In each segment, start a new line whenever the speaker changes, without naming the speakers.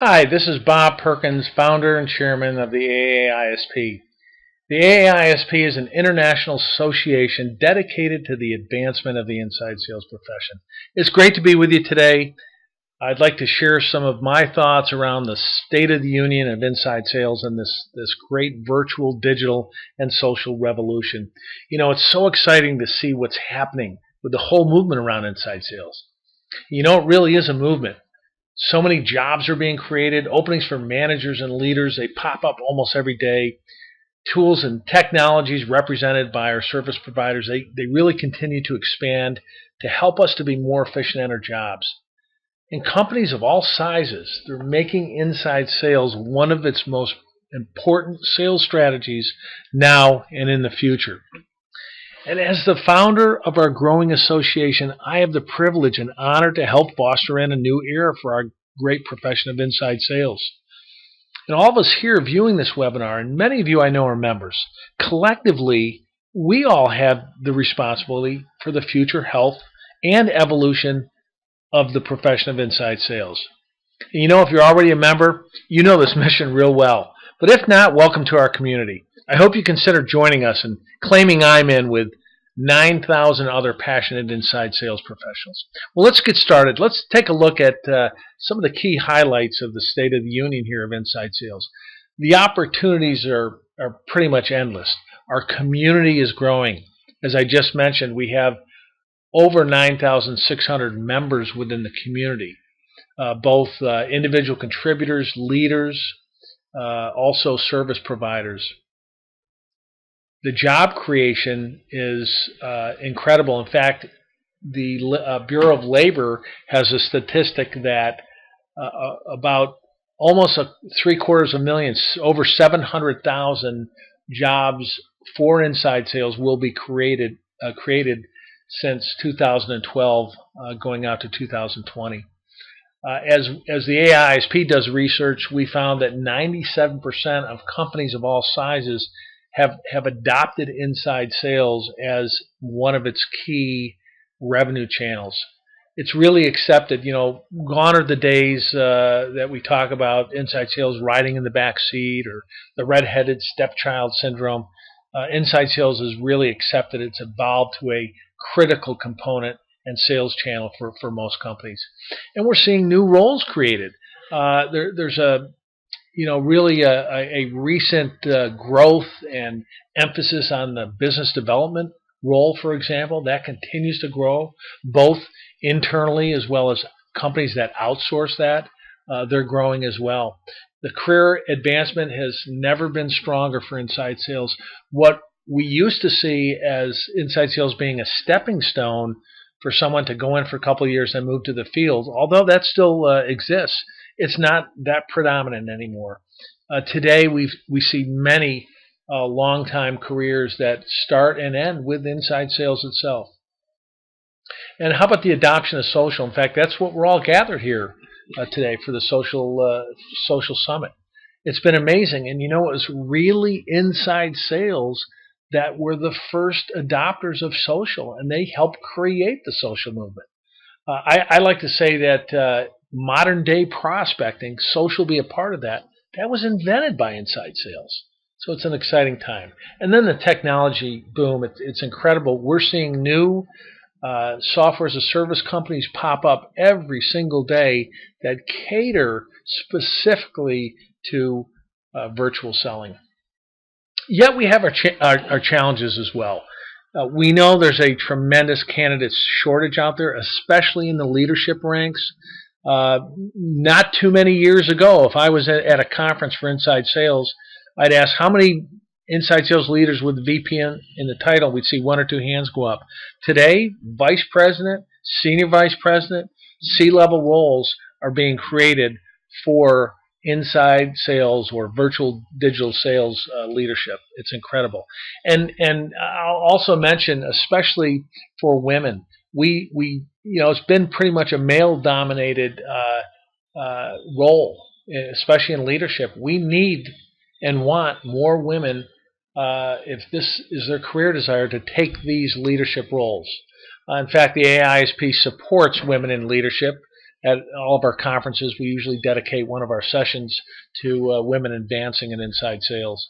Hi, this is Bob Perkins, founder and chairman of the AA-ISP. The AA-ISP is an international association dedicated to the advancement of the inside sales profession. It's great to be with you today. I'd like to share some of my thoughts around the state of the union of inside sales and this great virtual, digital, and social revolution. You know, it's so exciting to see what's happening with the whole movement around inside sales. You know, it really is a movement. So many jobs are being created, openings for managers and leaders, they pop up almost every day. Tools and technologies represented by our service providers, they really continue to expand to help us to be more efficient in our jobs. And companies of all sizes, they're making inside sales one of its most important sales strategies now and in the future. And as the founder of our growing association, I have the privilege and honor to help foster in a new era for our great profession of inside sales. And all of us here viewing this webinar, and many of you I know are members, collectively, we all have the responsibility for the future health and evolution of the profession of inside sales. And you know, if you're already a member, you know this mission real well. But if not, welcome to our community. I hope you consider joining us and claiming I'm in with 9,000 other passionate inside sales professionals. Well, let's get started. Let's take a look at some of the key highlights of the state of the union here of inside sales. The opportunities are pretty much endless. Our community is growing. As I just mentioned, we have over 9,600 members within the community, both individual contributors, leaders, also service providers. The job creation is incredible. In fact, the Bureau of Labor has a statistic that about almost 750,000, over 700,000 jobs for inside sales will be created since 2012, going out to 2020. As the AA-ISP does research, we found that 97% of companies of all sizes have adopted inside sales as one of its key revenue channels. It's really accepted. You know, gone are the days that we talk about inside sales riding in the back seat or the red-headed stepchild syndrome. Inside sales is really accepted. It's evolved to a critical component and sales channel for most companies. And we're seeing new roles created. There's really a recent growth and emphasis on the business development role, for example. That continues to grow, both internally as well as companies that outsource that. They're growing as well. The career advancement has never been stronger for inside sales. What we used to see as inside sales being a stepping stone for someone to go in for a couple of years and move to the field, although that still exists, it's not that predominant anymore. Today, we see many long-time careers that start and end with inside sales itself. And how about the adoption of social? In fact, that's what we're all gathered here today for the social summit. It's been amazing, and you know, it was really inside sales that were the first adopters of social, and they helped create the social movement. I like to say that modern day prospecting, social be a part of that, that was invented by inside sales. So it's an exciting time. And then the technology boom, it's incredible. We're seeing new software as a service companies pop up every single day that cater specifically to virtual selling. Yet we have our challenges as well. We know there's a tremendous candidate shortage out there, especially in the leadership ranks. Not too many years ago, if I was at a conference for inside sales, I'd ask how many inside sales leaders with VP in the title. We'd see one or two hands go up. Today, vice president, senior vice president, C-level roles are being created for inside sales or virtual digital sales leadership. It's incredible. And I'll also mention, especially for women, we it's been pretty much a male-dominated role, especially in leadership. We need and want more women, if this is their career desire, to take these leadership roles. In fact, the AA-ISP supports women in leadership at all of our conferences, we usually dedicate one of our sessions to women advancing in inside sales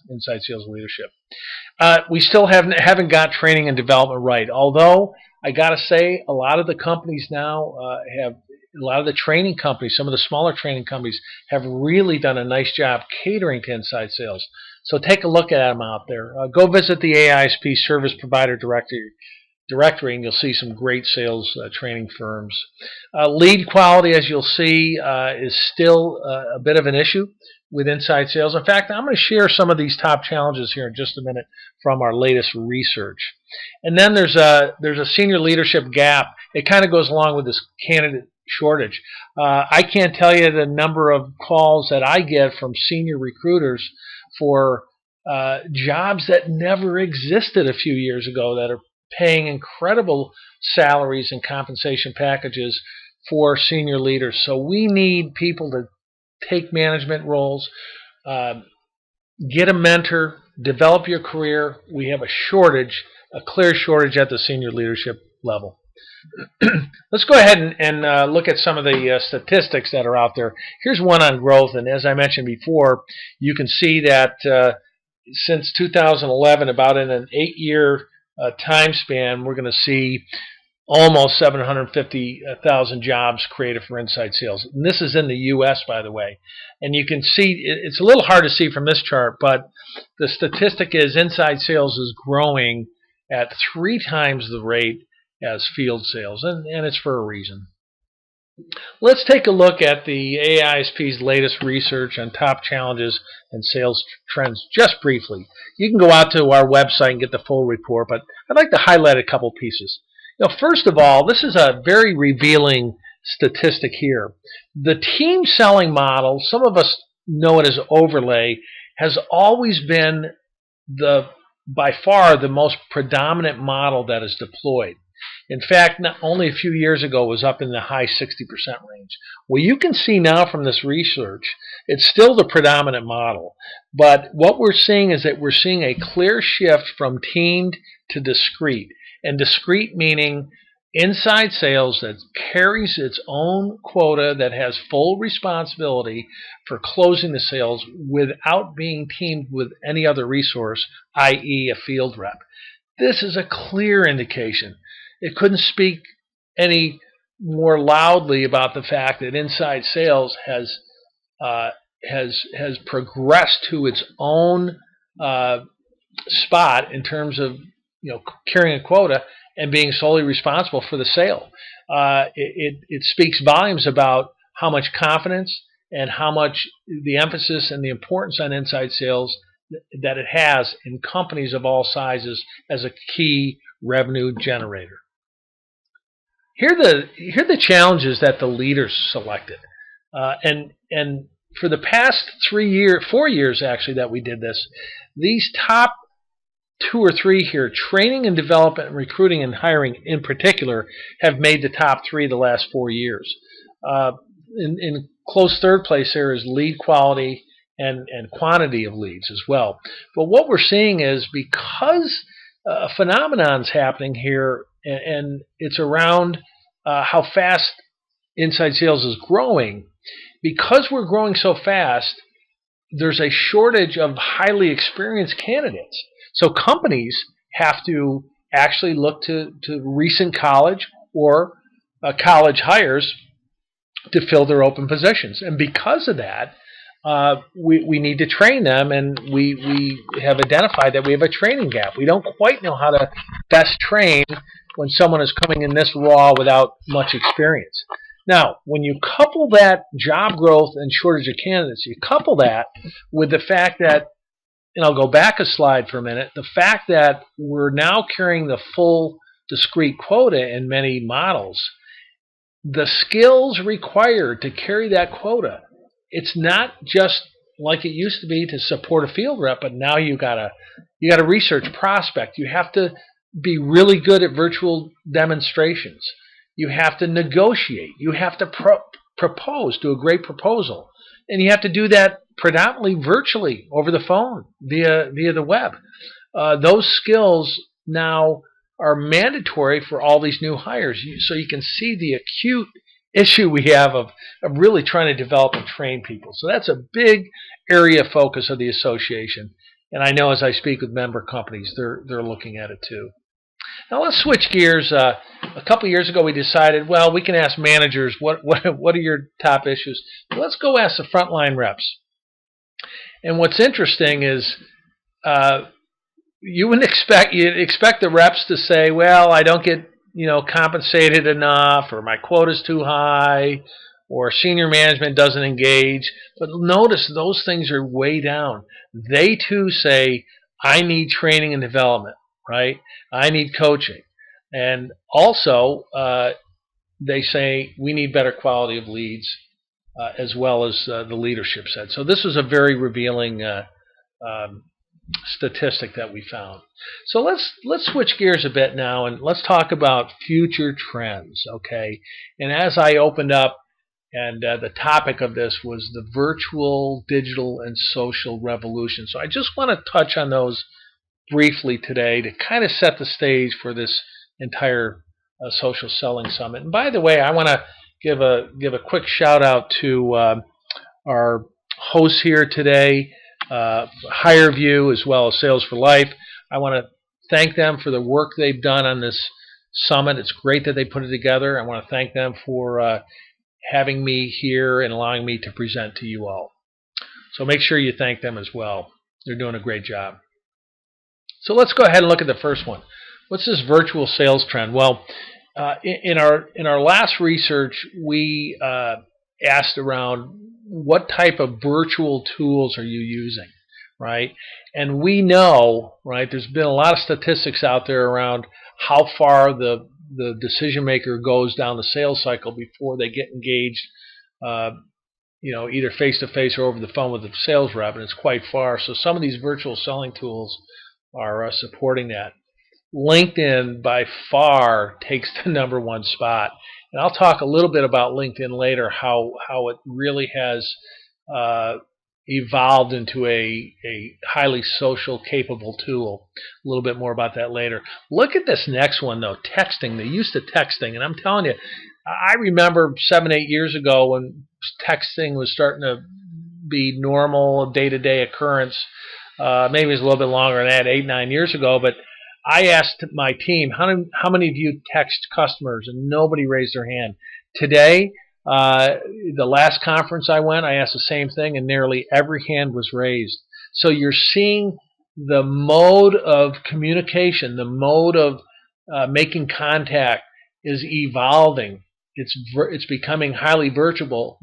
leadership. We still haven't got training and development right, although I got to say a lot of the companies now have a lot of the training companies, some of the smaller training companies have really done a nice job catering to inside sales. So take a look at them out there. Go visit the AA-ISP Service Provider Directory, and you'll see some great sales training firms. Lead quality, as you'll see, is still a bit of an issue with inside sales. In fact, I'm going to share some of these top challenges here in just a minute from our latest research. And then there's a senior leadership gap. It kind of goes along with this candidate shortage. I can't tell you the number of calls that I get from senior recruiters for jobs that never existed a few years ago that are paying incredible salaries and compensation packages for senior leaders. So we need people to take management roles, get a mentor, develop your career. We have a clear shortage at the senior leadership level. Let's go ahead and look at some of the statistics that are out there. Here's one on growth, and as I mentioned before, you can see that since 2011, about in an 8-year time span, we're going to see almost 750,000 jobs created for inside sales. And this is in the U.S., by the way. And you can see, it's a little hard to see from this chart, but the statistic is inside sales is growing at 3 times the rate as field sales, and it's for a reason. Let's take a look at the AA-ISP's latest research on top challenges and sales trends just briefly. You can go out to our website and get the full report, but I'd like to highlight a couple pieces. First of all, this is a very revealing statistic here. The team selling model, some of us know it as overlay, has always been by far the most predominant model that is deployed. In fact, not only a few years ago it was up in the high 60% range. Well, you can see now from this research, it's still the predominant model. But what we're seeing is that we're seeing a clear shift from teamed to discrete. And discrete meaning inside sales that carries its own quota, that has full responsibility for closing the sales without being teamed with any other resource, i.e. a field rep. This is a clear indication. It couldn't speak any more loudly about the fact that inside sales has progressed to its own spot in terms of carrying a quota and being solely responsible for the sale. It speaks volumes about how much confidence and how much the emphasis and the importance on inside sales that it has in companies of all sizes as a key revenue generator. Here are the challenges that the leaders selected, and for the past 4 years actually that we did this, these top 2 or 3 here, training and development, and recruiting and hiring in particular, have made the top 3 the last 4 years. In close third place there is lead quality and quantity of leads as well. But what we're seeing is, because a phenomenon's happening here, and it's around how fast inside sales is growing. Because we're growing so fast, there's a shortage of highly experienced candidates. So companies have to actually look to recent college or college hires to fill their open positions. And because of that, we need to train them, and we have identified that we have a training gap. We don't quite know how to best train when someone is coming in this raw without much experience. Now, when you couple that job growth and shortage of candidates, you couple that with the fact that, and I'll go back a slide for a minute, the fact that we're now carrying the full discrete quota in many models, the skills required to carry that quota, it's not just like it used to be to support a field rep, but now you got to research prospect. You have to be really good at virtual demonstrations. You have to negotiate. You have to propose, do a great proposal. And you have to do that predominantly virtually over the phone via the web. Those skills now are mandatory for all these new hires. So you can see the acute issue we have of really trying to develop and train people. So that's a big area of focus of the association. And I know as I speak with member companies, they're looking at it too. Now let's switch gears. A couple years ago we decided, well, we can ask managers what are your top issues. Let's go ask the frontline reps. And what's interesting is you'd expect the reps to say, well, I don't get compensated enough, or my quota's too high, or senior management doesn't engage. But notice those things are way down. They too say, I need training and development, right? I need coaching. And also, they say we need better quality of leads, as well as the leadership said. So this was a very revealing statistic that we found. So let's switch gears a bit now, and let's talk about future trends, okay? And as I opened up, and the topic of this was the virtual, digital, and social revolution. So I just want to touch on those briefly today to kind of set the stage for this entire social selling summit. And by the way, I want to give a quick shout out to our hosts here today, HireView as well as Sales for Life. I want to thank them for the work they've done on this summit. It's great that they put it together. I want to thank them for having me here and allowing me to present to you all. So make sure you thank them as well. They're doing a great job. So let's go ahead and look at the first one. What's this virtual sales trend? Well, in our last research, we asked around what type of virtual tools are you using, right? And we know, right, there's been a lot of statistics out there around how far the decision maker goes down the sales cycle before they get engaged, either face-to-face or over the phone with the sales rep, and it's quite far. So some of these virtual selling tools are supporting that. LinkedIn by far takes the #1 spot. And I'll talk a little bit about LinkedIn later, how it really has evolved into a highly social capable tool. A little bit more about that later. Look at this next one, though, texting, the use of texting. And I'm telling you, I remember 7-8 years ago when texting was starting to be normal, day-to-day occurrence. Maybe it was a little bit longer than that, 8-9 years ago, but I asked my team, how many of you text customers, and nobody raised their hand. Today, the last conference I went, I asked the same thing, and nearly every hand was raised. So you're seeing the mode of communication, the mode of making contact is evolving. It's becoming highly virtual,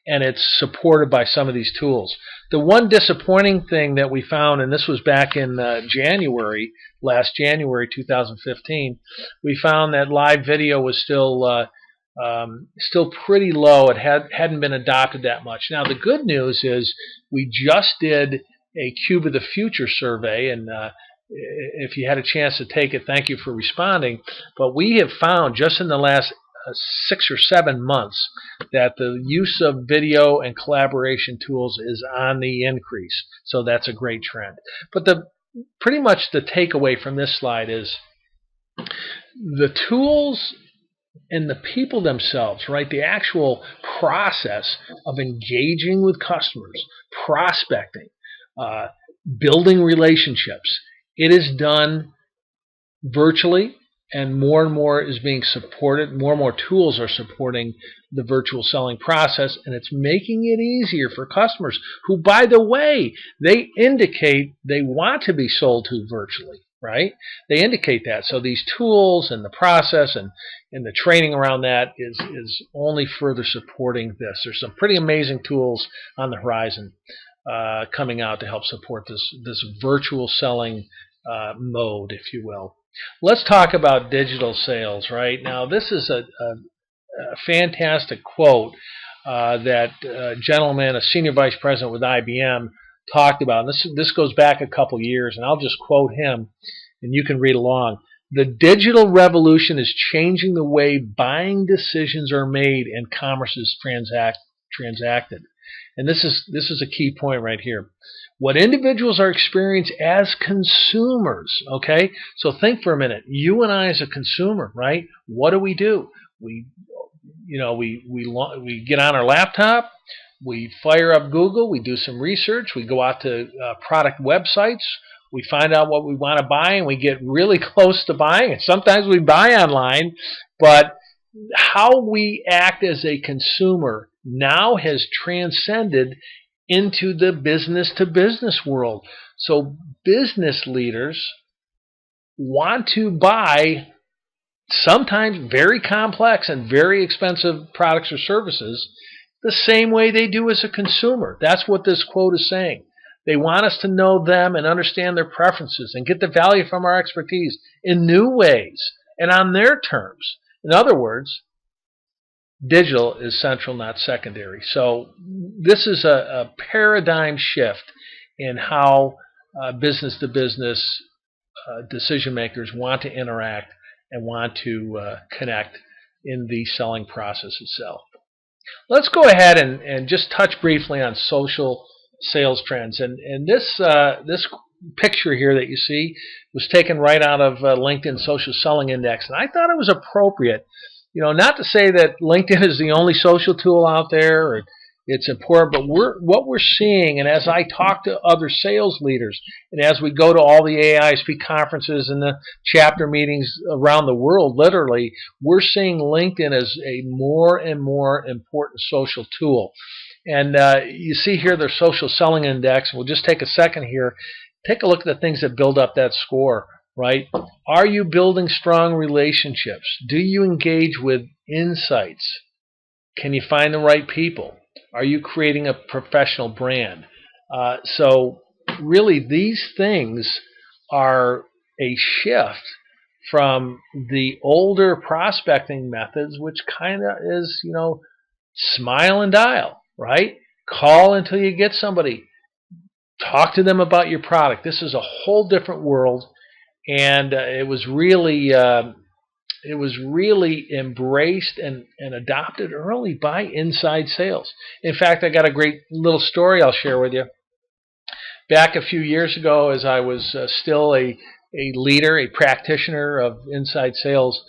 and it's supported by some of these tools. The one disappointing thing that we found, and this was back in last January 2015, we found that live video was still pretty low. It hadn't been adopted that much. Now the good news is we just did a Cube of the Future survey, and if you had a chance to take it, thank you for responding. But we have found just in the last 6 or 7 months that the use of video and collaboration tools is on the increase. So that's a great trend. But pretty much the takeaway from this slide is the tools and the people themselves, right? The actual process of engaging with customers, prospecting, building relationships, it is done virtually. And more is being supported. More and more tools are supporting the virtual selling process, and it's making it easier for customers who, by the way, they indicate they want to be sold to virtually, right? They indicate that. So these tools and the process and the training around that is only further supporting this. There's some pretty amazing tools on the horizon coming out to help support this virtual selling mode, if you will. Let's talk about digital sales, right? Now, this is a fantastic quote that a gentleman, a senior vice president with IBM, talked about. And this goes back a couple years, and I'll just quote him, and you can read along. The digital revolution is changing the way buying decisions are made and commerce is transacted. And this is a key point right here. What individuals are experiencing as consumers, okay? So think for a minute. You and I as a consumer, right? What do? We we get on our laptop, we fire up Google, we do some research, we go out to product websites, we find out what we want to buy, and we get really close to buying. And sometimes we buy online, but how we act as a consumer now has transcended into the business-to-business world. So business leaders want to buy sometimes very complex and very expensive products or services the same way they do as a consumer. That's what this quote is saying. They want us to know them and understand their preferences and get the value from our expertise in new ways and on their terms. In other words, digital is central, not secondary. So this is a paradigm shift in how business-to-business decision makers want to interact and want to connect in the selling process itself. Let's go ahead and just touch briefly on social sales trends. And this picture here that you see was taken right out of LinkedIn Social Selling Index. And I thought it was appropriate, not to say that LinkedIn is the only social tool out there or it's important, but what we're seeing, and as I talk to other sales leaders, and as we go to all the AA-ISP conferences and the chapter meetings around the world, literally, we're seeing LinkedIn as a more and more important social tool. And you see here their social selling index. We'll just take a second here. Take a look at the things that build up that score, right? Are you building strong relationships? Do you engage with insights? Can you find the right people? Are you creating a professional brand? So really these things are a shift from the older prospecting methods, which kind of is, smile and dial, right? Call until you get somebody. Talk to them about your product. This is a whole different world, and it was really embraced and adopted early by inside sales. In fact, I got a great little story I'll share with you. Back a few years ago, as I was still a leader, a practitioner of inside sales,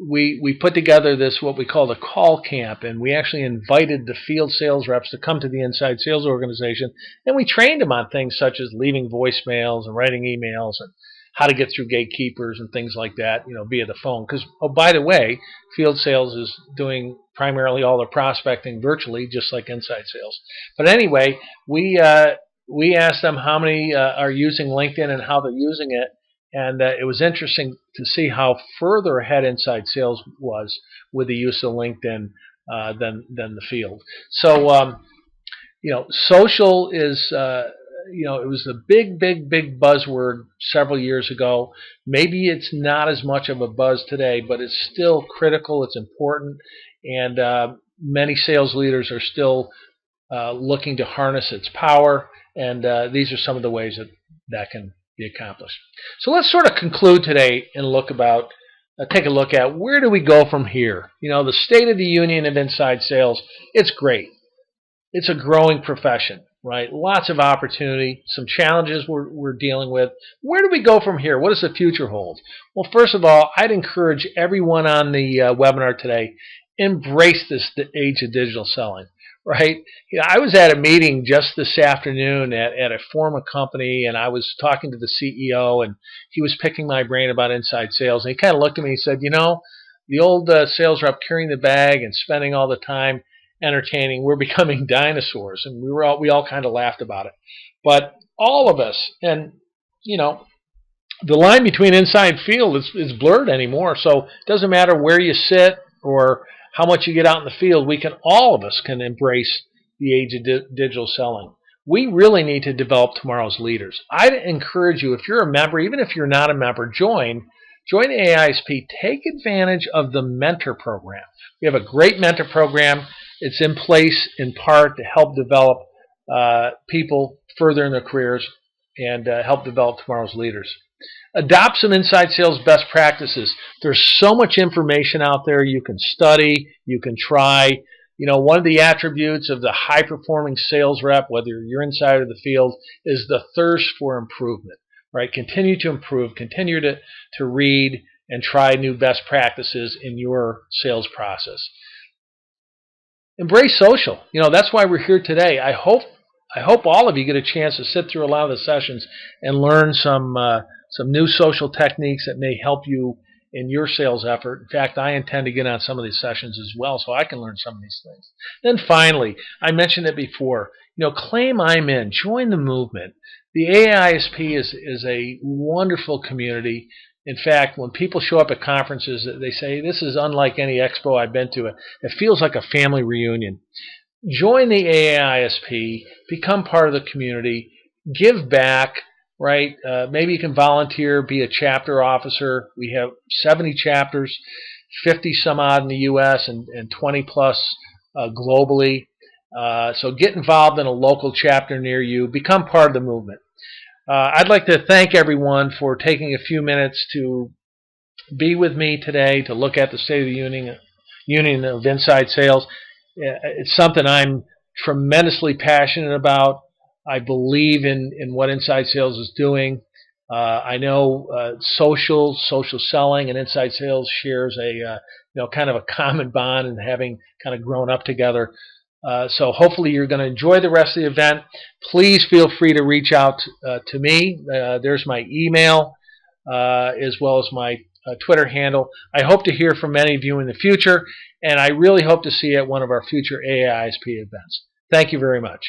we put together this, what we called a call camp, and we actually invited the field sales reps to come to the inside sales organization, and we trained them on things such as leaving voicemails and writing emails and how to get through gatekeepers and things like that, via the phone. Because, oh, by the way, field sales is doing primarily all their prospecting virtually, just like inside sales. But anyway, we asked them how many are using LinkedIn and how they're using it. And it was interesting to see how further ahead inside sales was with the use of LinkedIn than the field. So, social is, it was a big buzzword several years ago. Maybe it's not as much of a buzz today, but it's still critical. It's important. And many sales leaders are still looking to harness its power. And these are some of the ways that can be accomplished. So let's sort of conclude today and take a look at where do we go from here. The state of the union of inside sales, it's great. It's a growing profession, right? Lots of opportunity, some challenges we're dealing with. Where do we go from here? What does the future hold? Well, first of all, I'd encourage everyone on the webinar today, embrace this age of digital selling. Right? I was at a meeting just this afternoon at a former company, and I was talking to the CEO, and he was picking my brain about inside sales. And he kind of looked at me and said, the old sales rep carrying the bag and spending all the time entertaining, we're becoming dinosaurs. And we all kind of laughed about it. But all of us, and, the line between inside field is blurred anymore. So it doesn't matter where you sit or how much you get out in the field, all of us can embrace the age of digital selling. We really need to develop tomorrow's leaders. I'd encourage you, if you're a member, even if you're not a member, join AA-ISP. Take advantage of the mentor program. We have a great mentor program. It's in place in part to help develop people further in their careers and help develop tomorrow's leaders. Adopt some inside sales best practices. There's so much information out there you can study, you can try. One of the attributes of the high-performing sales rep, whether you're inside or the field, is the thirst for improvement, right? Continue to improve, continue to read, and try new best practices in your sales process. Embrace social. That's why we're here today. I hope all of you get a chance to sit through a lot of the sessions and learn some new social techniques that may help you in your sales effort. In fact, I intend to get on some of these sessions as well so I can learn some of these things. Then finally, I mentioned it before, claim I'm in. Join the movement. The AA-ISP is a wonderful community. In fact, when people show up at conferences, they say, this is unlike any expo I've been to. It feels like a family reunion. Join the AA-ISP, become part of the community, give back, right? Maybe you can volunteer, be a chapter officer. We have 70 chapters, 50 some odd in the U.S. and 20 plus globally. So get involved in a local chapter near you. Become part of the movement. I'd like to thank everyone for taking a few minutes to be with me today to look at the State of the Union of Inside Sales. It's something I'm tremendously passionate about. I believe in what inside sales is doing. I know social selling and inside sales shares a kind of a common bond and having kind of grown up together. So hopefully you're going to enjoy the rest of the event. Please feel free to reach out to me. There's my email as well as my Twitter handle. I hope to hear from many of you in the future, and I really hope to see you at one of our future AA-ISP events. Thank you very much.